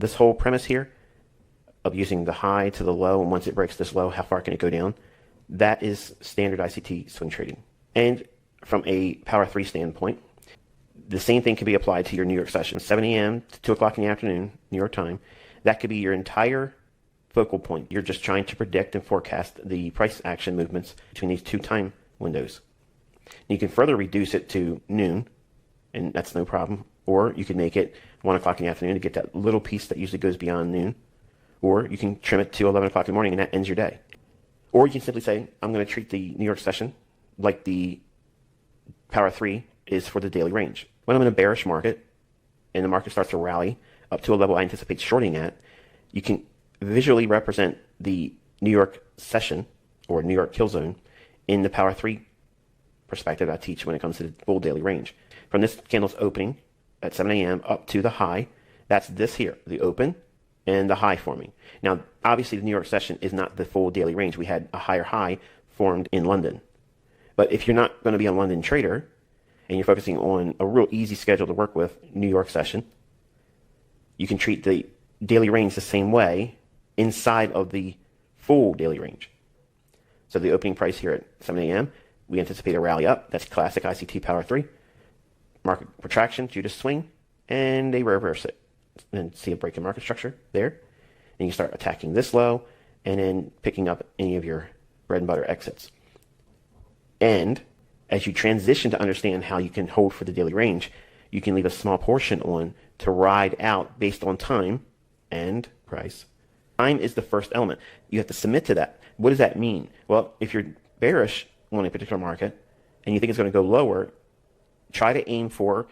this whole premise here of using the high to the low, and once it breaks this low, how far can it go down? That is standard ICT swing trading. And from a Power 3 standpoint, the same thing can be applied to your New York session, 7 a.m. to 2 o'clock in the afternoon, New York time. That could be your entire focal point. You're just trying to predict and forecast the price action movements between these two time windows. You can further reduce it to noon, and that's no problem. Or you can make it 1 o'clock in the afternoon to get that little piece that usually goes beyond noon. Or you can trim it to 11 o'clock in the morning, and that ends your day. Or you can simply say, I'm going to treat the New York session like the Power 3 is for the daily range. When I'm in a bearish market and the market starts to rally up to a level I anticipate shorting at, you can visually represent the New York session or New York kill zone in the Power 3 perspective I teach when it comes to the full daily range. From this candle's opening at 7 a.m. up to the high, that's this here, the open and the high forming. Now, obviously the New York session is not the full daily range. We had a higher high formed in London. But if you're not going to be a London trader and you're focusing on a real easy schedule to work with, New York session, you can treat the daily range the same way inside of the full daily range. So the opening price here at 7 a.m., we anticipate a rally up. That's classic ICT Power 3. Market retraction, Judas swing, and they reverse it. And see a break in market structure there. And you start attacking this low and then picking up any of your bread and butter exits. And as you transition to understand how you can hold for the daily range, you can leave a small portion on to ride out based on time and price. Time is the first element. You have to submit to that. What does that mean? Well, if you're bearish on a particular market and you think it's going to go lower, try to aim for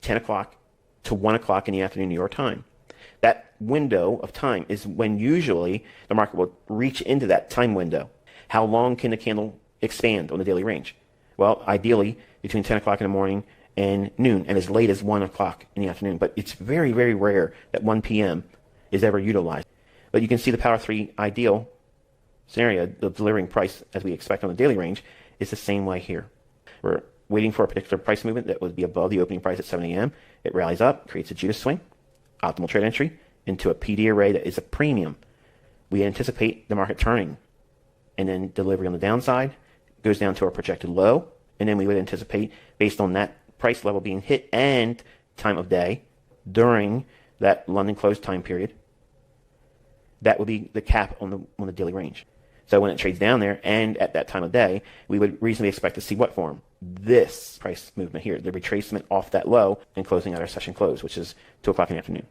10 o'clock to 1 o'clock in the afternoon New York time. That window of time is when usually the market will reach into that time window. How long can the candle expand on the daily range? Well, ideally between 10 o'clock in the morning and noon, and as late as 1 o'clock in the afternoon. But it's very, very rare that 1 p.m. is ever utilized. But you can see the Power 3 ideal scenario, the delivering price as we expect on the daily range, is the same way here. We're waiting for a particular price movement that would be above the opening price at 7 a.m. It rallies up, creates a Judas swing, optimal trade entry into a PD array that is a premium. We anticipate the market turning and then delivery on the downside goes down to our projected low, and then we would anticipate, based on that price level being hit and time of day during that London close time period, that would be the cap on the daily range. So when it trades down there and at that time of day, we would reasonably expect to see what form? This price movement here, the retracement off that low and closing out our session close, which is 2 o'clock in the afternoon.